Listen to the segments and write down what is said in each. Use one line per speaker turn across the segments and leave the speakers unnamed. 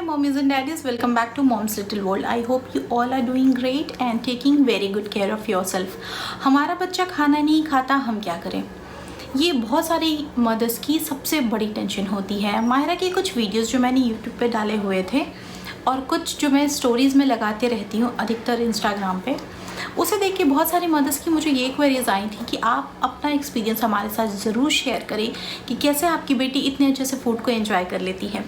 mommies and daddies, welcome back to Mom's Little World. I hope you all are doing great and taking very good care of yourself. हमारा बच्चा खाना नहीं खाता, हम क्या करें? ये बहुत सारी मदर्स की सबसे बड़ी टेंशन होती है। माहिरा के कुछ वीडियोस जो मैंने यूट्यूब पे डाले हुए थे और कुछ जो मैं स्टोरीज़ में लगाते रहती हूँ अधिकतर इंस्टाग्राम पे, उसे देख के बहुत सारी मदर्स की मुझे ये क्वेरीज आई थी कि आप अपना एक्सपीरियंस हमारे साथ ज़रूर शेयर करें कि कैसे आपकी बेटी इतने अच्छे से फूड को एंजॉय कर लेती है।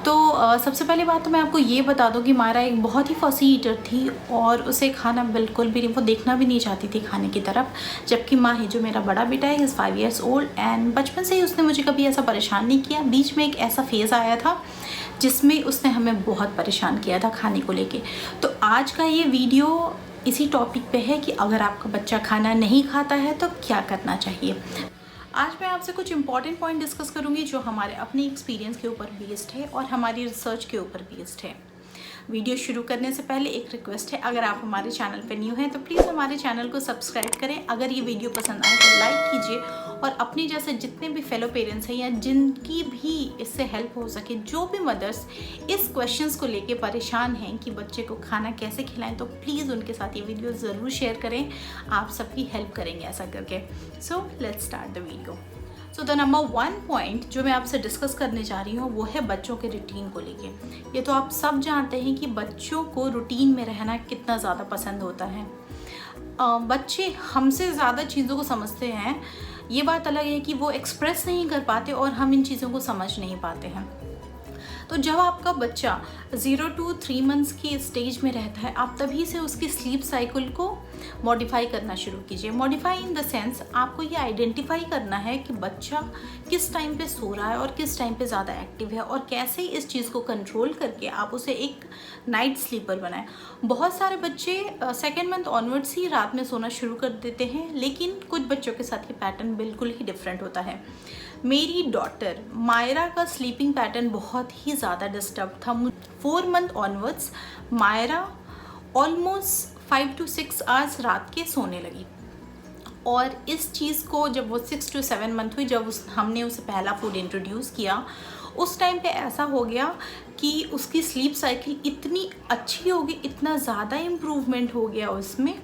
तो सबसे पहली बात तो मैं आपको ये बता दूं कि मायरा एक बहुत ही फसी ईटर थी और उसे खाना बिल्कुल भी नहीं, वो देखना भी नहीं चाहती थी खाने की तरफ। जबकि माही जो मेरा बड़ा बेटा है, इज़ 5 years old एंड बचपन से ही उसने मुझे कभी ऐसा परेशान नहीं किया। बीच में एक ऐसा फेज़ आया था जिसमें उसने हमें बहुत परेशान किया था खाने को लेके। तो आज का ये वीडियो इसी टॉपिक पे है कि अगर आपका बच्चा खाना नहीं खाता है तो क्या करना चाहिए। आज मैं आपसे कुछ इंपॉर्टेंट पॉइंट डिस्कस करूंगी जो हमारे अपने एक्सपीरियंस के ऊपर बेस्ड है और हमारी रिसर्च के ऊपर बेस्ड है। वीडियो शुरू करने से पहले एक रिक्वेस्ट है, अगर आप हमारे चैनल पर न्यू हैं तो प्लीज़ हमारे चैनल को सब्सक्राइब करें। अगर ये वीडियो पसंद आए तो लाइक कीजिए और अपने जैसे जितने भी फेलो पेरेंट्स हैं या जिनकी भी इससे हेल्प हो सके, जो भी मदर्स इस क्वेश्चंस को लेके परेशान हैं कि बच्चे को खाना कैसे खिलाएं, तो प्लीज़ उनके साथ ये वीडियो ज़रूर शेयर करें। आप सबकी हेल्प करेंगे ऐसा करके। So let's start the video. So the number 1 point जो मैं आपसे डिस्कस करने जा रही हूँ वो है बच्चों के रूटीन को लेके। ये तो आप सब जानते हैं कि बच्चों को रूटीन में रहना कितना ज़्यादा पसंद होता है। बच्चे हमसे ज़्यादा चीज़ों को समझते हैं। ये बात अलग है कि वो एक्सप्रेस नहीं कर पाते और हम इन चीज़ों को समझ नहीं पाते हैं। तो जब आपका बच्चा 0 to 3 months की स्टेज में रहता है, आप तभी से उसकी स्लीप साइकिल को मॉडिफाई करना शुरू कीजिए। मॉडिफाई इन द सेंस, आपको ये आइडेंटिफाई करना है कि बच्चा किस टाइम पे सो रहा है और किस टाइम पे ज़्यादा एक्टिव है और कैसे इस चीज़ को कंट्रोल करके आप उसे एक नाइट स्लीपर बनाएं। बहुत सारे बच्चे 2nd month ऑनवर्ड्स ही रात में सोना शुरू कर देते हैं, लेकिन कुछ बच्चों के साथ ये पैटर्न बिल्कुल ही डिफरेंट होता है। मेरी डॉटर मायरा का स्लीपिंग पैटर्न बहुत ही ज़्यादा डिस्टर्ब था। 4 month onwards Myra almost 5 to 6 hours रात के सोने लगी। और इस चीज़ को जब वो 6 to 7 month हुई, जब हमने उसे पहला फूड इंट्रोड्यूस किया, उस टाइम पे ऐसा हो गया कि उसकी स्लीप साइकिल इतनी अच्छी हो गई, इतना ज़्यादा इम्प्रूवमेंट हो गया उसमें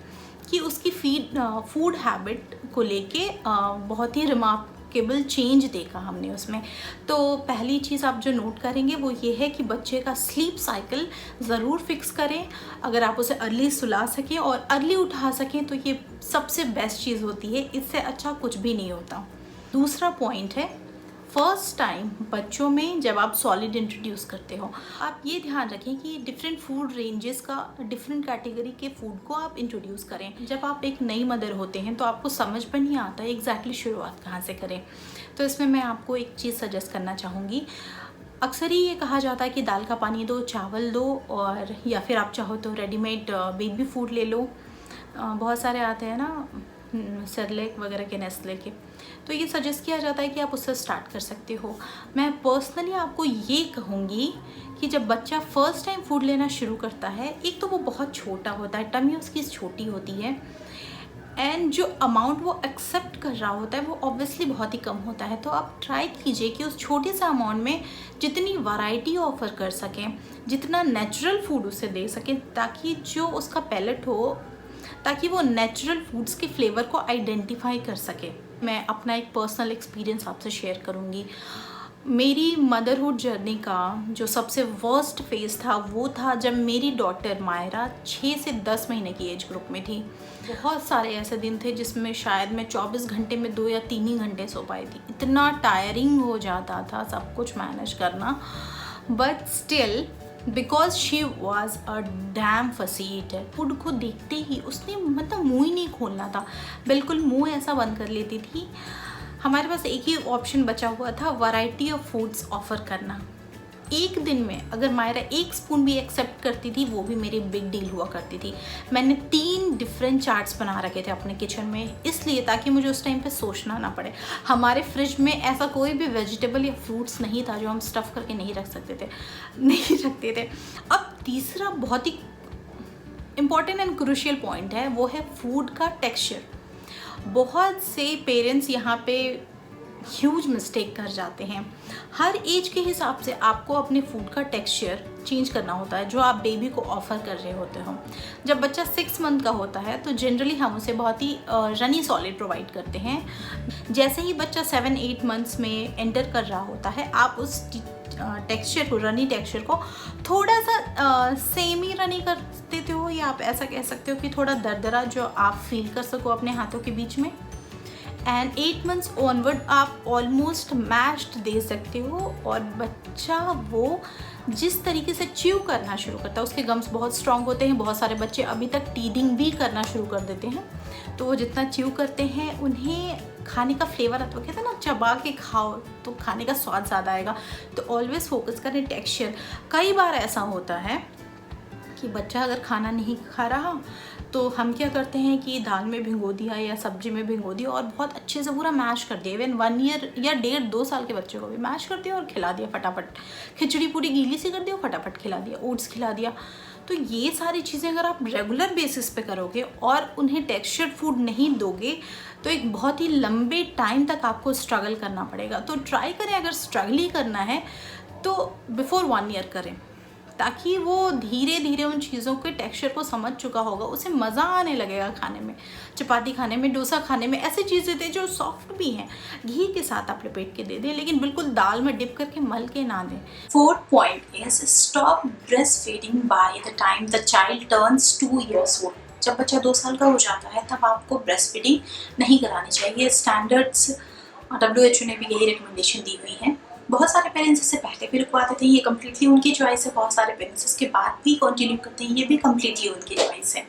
कि उसकी फूड हैबिट को लेके बहुत ही रिमार्केबल चेंज देखा हमने उसमें। तो पहली चीज़ आप जो नोट करेंगे वो ये है कि बच्चे का स्लीप साइकिल ज़रूर फिक्स करें। अगर आप उसे अर्ली सुला सकें और अर्ली उठा सकें तो ये सबसे बेस्ट चीज़ होती है, इससे अच्छा कुछ भी नहीं होता। दूसरा पॉइंट है, फर्स्ट टाइम बच्चों में जब आप सॉलिड इंट्रोड्यूस करते हो, आप ये ध्यान रखें कि डिफरेंट फूड रेंजेस का, डिफरेंट कैटेगरी के फूड को आप इंट्रोड्यूस करें। जब आप एक नई मदर होते हैं तो आपको समझ में नहीं आता एग्जैक्टली शुरुआत कहाँ से करें। तो इसमें मैं आपको एक चीज़ सजेस्ट करना चाहूँगी। अक्सर ही ये कहा जाता है कि दाल का पानी दो, चावल दो, और या फिर आप चाहो तो रेडीमेड बेबी फूड ले लो। बहुत सारे आते हैं ना सेरेलैक वगैरह के, नेस्ले के, तो ये सजेस्ट किया जाता है कि आप उससे स्टार्ट कर सकते हो। मैं पर्सनली आपको ये कहूँगी कि जब बच्चा फर्स्ट टाइम फूड लेना शुरू करता है, एक तो वो बहुत छोटा होता है, टमी उसकी छोटी होती है, एंड जो अमाउंट वो एक्सेप्ट कर रहा होता है वो ऑब्वियसली बहुत ही कम होता है। तो आप ट्राई कीजिए कि उस छोटे से अमाउंट में जितनी वैरायटी ऑफर कर सकें, जितना नेचुरल फूड उसे दे सकें, ताकि जो उसका पैलेट हो, ताकि वो नेचुरल फूड्स के फ्लेवर को आइडेंटिफाई कर सके। मैं अपना एक पर्सनल एक्सपीरियंस आपसे शेयर करूँगी। मेरी मदरहुड जर्नी का जो सबसे वर्स्ट फेज़ था वो था जब मेरी डॉटर मायरा 6 से 10 महीने की एज ग्रुप में थी। बहुत सारे ऐसे दिन थे जिसमें शायद मैं 24 घंटे में 2 या 3 ही घंटे सो पाई थी। इतना टायरिंग हो जाता था सब कुछ मैनेज करना, but still because she was a dam फसी ईटर। फूड को देखते ही उसने मतलब मुँह ही नहीं खोलना था, बिल्कुल मुँह ऐसा बंद कर लेती थी। हमारे पास एक ही ऑप्शन बचा हुआ था, वैरायटी ऑफ फूड्स ऑफ़र करना। एक दिन में अगर मायरा 1 स्पून भी एक्सेप्ट करती थी, वो भी मेरी बिग डील हुआ करती थी। मैंने 3 डिफरेंट चार्ट्स बना रखे थे अपने किचन में, इसलिए ताकि मुझे उस टाइम पे सोचना ना पड़े। हमारे फ्रिज में ऐसा कोई भी वेजिटेबल या फ्रूट्स नहीं था जो हम स्टफ़ करके नहीं रखते थे। अब तीसरा बहुत ही इम्पॉर्टेंट एंड क्रूशियल पॉइंट है, वो है फूड का टेक्सचर। बहुत से पेरेंट्स यहाँ पे ह्यूज मिस्टेक कर जाते हैं। हर एज के हिसाब से आपको अपने फूड का टेक्सचर चेंज करना होता है जो आप बेबी को ऑफ़र कर रहे होते हो। जब बच्चा 6 मंथ का होता है तो जनरली हम उसे बहुत ही रनी सॉलिड प्रोवाइड करते हैं। जैसे ही बच्चा 7-8 मंथ्स में एंटर कर रहा होता है, आप उस टेक्सचर को, रनी टेक्सचर को थोड़ा सा सेमी रनी कर देते हो, या आप ऐसा कह सकते हो कि थोड़ा दरदरा, जो आप फील कर सको अपने हाथों के बीच में। एंड 8 मंथ्स ऑनवर्ड आप ऑलमोस्ट मैश्ड दे सकते हो, और बच्चा वो जिस तरीके से च्यू करना शुरू करता है, उसके गम्स बहुत स्ट्रांग होते हैं। बहुत सारे बच्चे अभी तक टीदिंग भी करना शुरू कर देते हैं, तो वो जितना च्यू करते हैं उन्हें खाने का फ्लेवर आता है। कहते हैं ना, चबा के खाओ तो खाने का स्वाद ज़्यादा आएगा। तो ऑलवेज फोकस करें टेक्सचर। कई बार ऐसा होता है कि बच्चा अगर खाना नहीं खा रहा तो हम क्या करते हैं कि दाल में भिगो दिया या सब्जी में भिगो दिया और बहुत अच्छे से पूरा मैश कर दिया। इवन 1 ईयर या 1.5-2 साल के बच्चे को भी मैश कर दिया और खिला दिया फटाफट। खिचड़ी पूरी गीली सी कर दी और फटाफट खिला दिया, ओट्स खिला दिया। तो ये सारी चीज़ें अगर आप रेगुलर बेसिस पे करोगे और उन्हें टेक्सचर्ड फूड नहीं दोगे तो एक बहुत ही लंबे टाइम तक आपको स्ट्रगल करना पड़ेगा। तो ट्राई करें, अगर स्ट्रगल ही करना है तो बिफोर 1 ईयर करें, ताकि वो धीरे धीरे उन चीज़ों के टेक्सचर को समझ चुका होगा, उसे मज़ा आने लगेगा खाने में, चपाती खाने में, डोसा खाने में। ऐसी चीज़ें दें जो सॉफ्ट भी हैं, घी के साथ आप लपेट के दे दें, लेकिन बिल्कुल दाल में डिप करके मल के ना दें। 4th point is stop breast feeding by the time the child turns 2 years old। जब बच्चा 2 साल का हो जाता है तब आपको ब्रेस्ट फीडिंग नहीं करानी चाहिए। स्टैंडर्ड्स WHO ने भी यही रिकमेंडेशन दी हुई है। बहुत सारे पेरेंट्स इससे पहले भी रुकवाते थे, ये कम्प्लीटली उनकी चॉइस है। बहुत सारे पेरेंट्स इसके बाद भी कंटिन्यू करते हैं, ये भी कम्प्लीटली उनकी चॉइस है।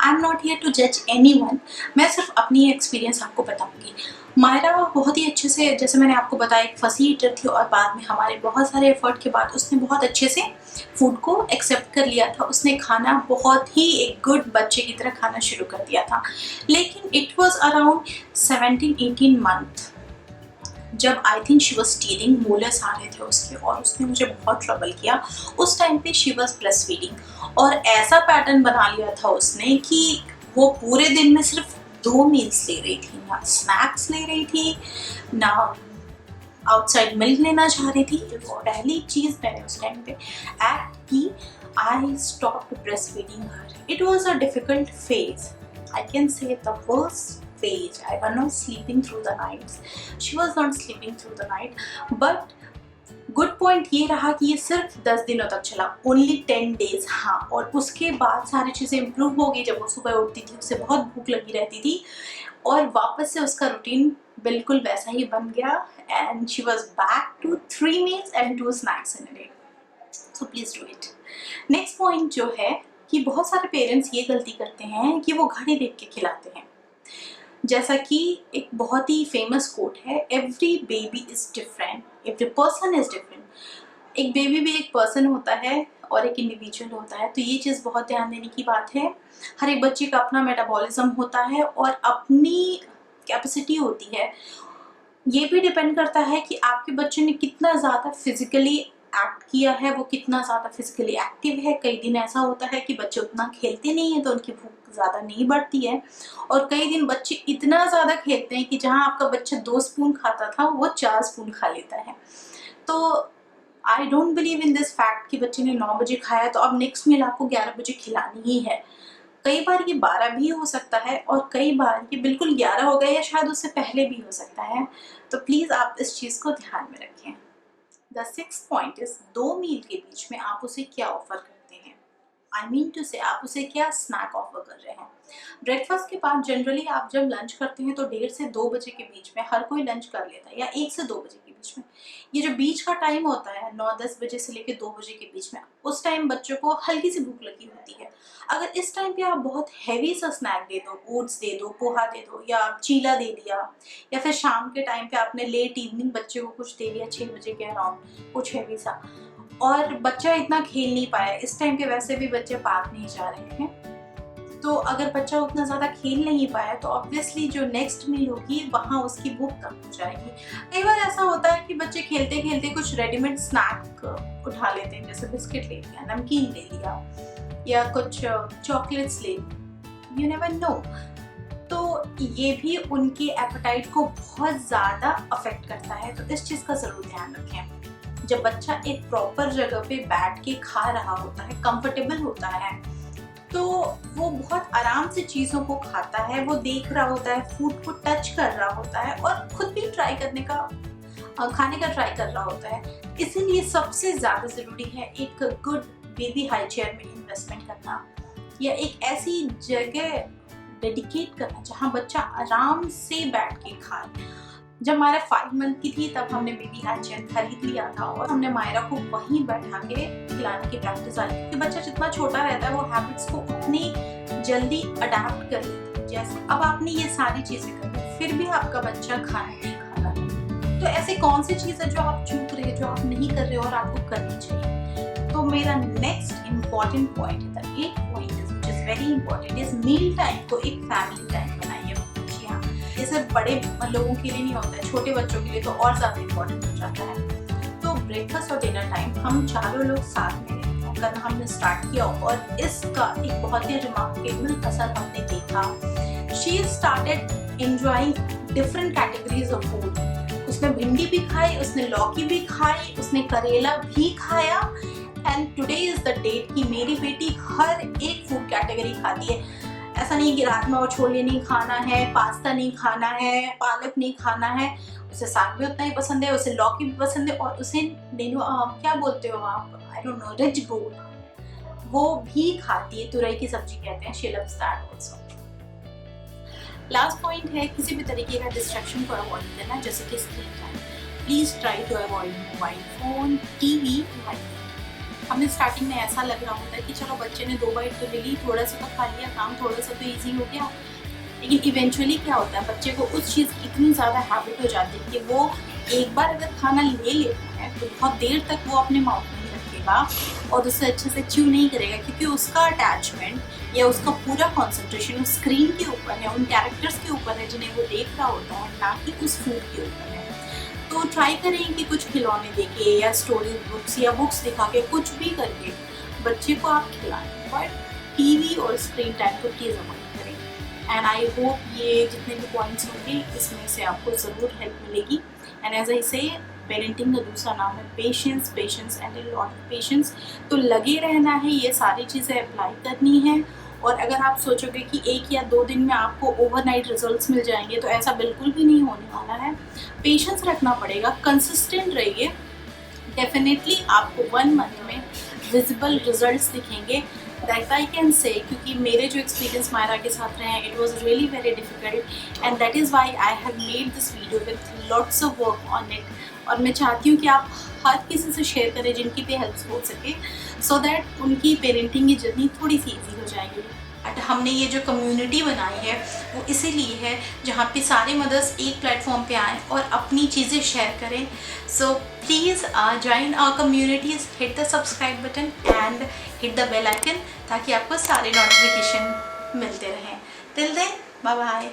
I am not here to जज एनीवन, मैं सिर्फ अपनी एक्सपीरियंस आपको बताऊंगी। मायरा बहुत ही अच्छे से, जैसे मैंने आपको बताया, एक फसी ईटर थी और बाद में हमारे बहुत सारे एफर्ट के बाद उसने बहुत अच्छे से फूड को एक्सेप्ट कर लिया था। उसने खाना बहुत ही एक गुड बच्चे की तरह खाना शुरू कर दिया था। लेकिन इट वॉज अराउंड 17-18 मंथ जब I think she was teething, molars आ रहे थे उसके, और उसने मुझे बहुत ट्रबल किया। उस टाइम पे शी वॉज ब्रेस्ट फीडिंग, और ऐसा पैटर्न बना लिया था उसने कि वो पूरे दिन में सिर्फ 2 मील्स ले रही थी, ना स्नैक्स ले रही थी, ना आउटसाइड मिल्क लेना चाह रही थी। पहली चीज़ मैंने उस टाइम पे एक्ट की, I stopped breast feeding her. It was a difficult phase, I can say the worst phase. I was not sleeping through the nights. She was not sleeping through the night. But good point ये रहा कि ये सिर्फ 10 दिनों तक चला, only 10 days। हाँ, और उसके बाद सारी चीज़ें इम्प्रूव हो गई। जब वो सुबह उठती थी उसे बहुत भूख लगी रहती थी, और वापस से उसका रूटीन बिल्कुल वैसा ही बन गया। And she was back to 3 meals and 2 snacks in a day. So please do it. Next point जो है कि बहुत सारे पेरेंट्स ये गलती करते हैं कि वो घड़ी देख के खिलाते हैं। जैसा कि एक बहुत ही फेमस कोट है, every baby is different, every person is different. एक बेबी भी एक पर्सन होता है और एक इंडिविजुअल होता है, तो ये चीज़ बहुत ध्यान देने की बात है। हर एक बच्चे का अपना मेटाबॉलिज्म होता है और अपनी कैपेसिटी होती है। ये भी डिपेंड करता है कि आपके बच्चे ने कितना ज़्यादा फिजिकली एक्ट किया है, वो कितना ज़्यादा फिजिकली एक्टिव है। कई दिन ऐसा होता है कि बच्चे उतना खेलते नहीं हैं तो उनकी भूख ज़्यादा नहीं बढ़ती है, और कई दिन बच्चे इतना ज़्यादा खेलते हैं कि जहाँ आपका बच्चा 2 स्पून खाता था वो 4 स्पून खा लेता है। तो I don't believe in this fact कि बच्चे ने 9 बजे खाया तो अब नेक्स्ट मील आपको 11 बजे खिलानी ही है। कई बार ये 12 भी हो सकता है और कई बार ये बिल्कुल 11 हो गया या शायद उससे पहले भी हो सकता है। तो प्लीज़ आप इस चीज़ को ध्यान में रखें। द 6th पॉइंट इज 2 मील के बीच में आप उसे क्या ऑफर करते हैं। आई मीन टू से आप उसे क्या स्नैक ऑफर कर रहे हैं। ब्रेकफास्ट के बाद जनरली आप जब लंच करते हैं तो 1:30 से 2 बजे के बीच में हर कोई लंच कर लेता है, या 1 से 2 बजे के बीच में। ये जो बीच का टाइम होता है 9-10 बजे से लेकर 2 बजे के बीच में, उस टाइम बच्चों को हल्की सी भूख लगी होती है। अगर इस टाइम पे आप बहुत हैवी सा स्नैक दे दो, ओट्स दे दो, पोहा दे दो, या चीला दे दिया, या फिर शाम के टाइम पे आपने लेट इवनिंग बच्चे को कुछ दे दिया 6 बजे के अराउंड, कुछ हैवी सा, और बच्चा इतना खेल नहीं पाया। इस टाइम पे वैसे भी बच्चे पार्क नहीं जा रहे हैं, तो अगर बच्चा उतना ज़्यादा खेल नहीं पाया तो ऑब्वियसली जो नेक्स्ट मील होगी वहाँ उसकी भूख कम हो जाएगी। कई बार ऐसा होता है कि बच्चे खेलते खेलते कुछ रेडीमेड स्नैक उठा लेते हैं, जैसे बिस्किट ले लिया, नमकीन ले लिया, या कुछ चॉकलेट्स ले, यू नेवर नो। तो ये भी उनके एपेटाइट को बहुत ज़्यादा अफेक्ट करता है। तो इस चीज़ का ज़रूर ध्यान रखें। जब बच्चा एक प्रॉपर जगह पे बैठ के खा रहा होता है, कंफर्टेबल होता है, तो वो बहुत आराम से चीज़ों को खाता है, वो देख रहा होता है, फूड को टच कर रहा होता है और खुद भी ट्राई करने का, खाने का ट्राई कर रहा होता है। इसीलिए सबसे ज़्यादा ज़रूरी है एक गुड बेबी हाई चेयर में इन्वेस्टमेंट करना, या एक ऐसी जगह डेडिकेट करना जहाँ बच्चा आराम से बैठ के खाए। जब मायरा 5 मंथ की थी तब हमने बेबी हाई चेयर खरीद लिया था और हमने मायरा को वहीं बैठा के खिलाने की प्रैक्टिस आई, क्योंकि बच्चा जितना छोटा रहता है वो हैबिट्स को उतनी जल्दी अडाप्ट कर लेता है। जैसे अब आपने ये सारी चीज़ें कर ली, फिर भी आपका बच्चा खाना नहीं खा रहा है, तो ऐसे कौन सी चीज़ है जो आप चूक रहे हैं, जो आप नहीं कर रहे हो और आपको करनी चाहिए। तो मेरा नेक्स्ट इम्पॉर्टेंट पॉइंट है, the 8th point which is very important is meal time को एक फैमिली टाइम बनाइए। जी हाँ, ये सिर्फ बड़े लोगों के लिए नहीं होता है, छोटे बच्चों के लिए तो और ज़्यादा इम्पोर्टेंट हो जाता है। तो ब्रेकफास्ट और डिनर टाइम हम चारों लोग साथ में करना हमने स्टार्ट किया और इसका एक बहुत ही रिमार्केबल असर हमने देखा। She started enjoying different categories of food. उसने भिंडी भी खाई, उसने लौकी भी खाई, उसने करेला भी खाया। And today is the date कि मेरी बेटी हर एक फूड कैटेगरी खाती है। ऐसा नहीं कि राजमा और छोले नहीं खाना है, पास्ता नहीं खाना है, पालक नहीं खाना है, उसे साग भी उतना ही पसंद है, उसे लौकी भी पसंद है और उसे क्या बोलते हो आप, आई डोंट नो, रिच गोल वो भी खाती है। तुरई की सब्जी कहते हैं, she loves that also. Last point है किसी भी तरीके का डिस्ट्रैक्शन को अवॉइड करना, जैसे कि screen time. Please try to avoid mobile phone, TV, हमें स्टार्टिंग में ऐसा लग रहा होता है कि चलो बच्चे ने 2 बाइट तो ले ली, थोड़ा सा तो खा लिया, काम थोड़ा सा तो ईजी हो गया। लेकिन इवेंचुअली क्या होता है, बच्चे को उस चीज़ की इतनी ज़्यादा हैबिट हो जाती है कि वो एक बार अगर खाना ले लेता है तो बहुत देर तक वो अपने माउथ में नहीं रखेगा और उसे अच्छे से च्यू नहीं करेगा, क्योंकि उसका अटैचमेंट या उसका पूरा कॉन्सेंट्रेशन उस स्क्रीन के ऊपर है, उन कैरेक्टर्स के ऊपर है जिन्हें वो देख रहा होता है, ना कि उस फूड के ऊपर है। तो ट्राई करें कि कुछ खिलौने देके या स्टोरी बुक्स या बुक्स दिखा के कुछ भी करके बच्चे को आप खिलाएं, बट टीवी और स्क्रीन टाइम को प्लीज अवॉइड करें। एंड आई होप ये जितने भी पॉइंट्स होंगे इसमें से आपको ज़रूर हेल्प मिलेगी। एंड एज आई से, पेरेंटिंग का दूसरा नाम है patience, patience and a lot of patience. तो लगे रहना है, ये सारी चीज़ें अप्लाई करनी है। और अगर आप सोचोगे कि 1 या 2 दिन में आपको ओवरनाइट रिजल्ट्स मिल जाएंगे, तो ऐसा बिल्कुल भी नहीं होने वाला है। पेशेंस रखना पड़ेगा, कंसिस्टेंट रहिए, डेफिनेटली आपको 1 मंथ में विजिबल रिजल्ट्स दिखेंगे। दैट आई कैन से, क्योंकि मेरे जो एक्सपीरियंस मायरा के साथ रहे हैं, it was really very difficult and that is why I have made this video with lots of work on it. और मैं चाहती हूँ कि आप हर किसी से शेयर करें जिनकी भी हेल्प हो सके, सो दैट उनकी पेरेंटिंग की जर्नी थोड़ी सी ईजी हो जाएगी। हमने ये जो कम्युनिटी बनाई है वो इसीलिए है जहाँ पे सारे मदर्स एक प्लेटफॉर्म पे आएँ और अपनी चीज़ें शेयर करें। So please join our communities, hit the subscribe button and hit the bell icon, ताकि आपको सारे नोटिफिकेशन मिलते रहें। Till then, bye bye.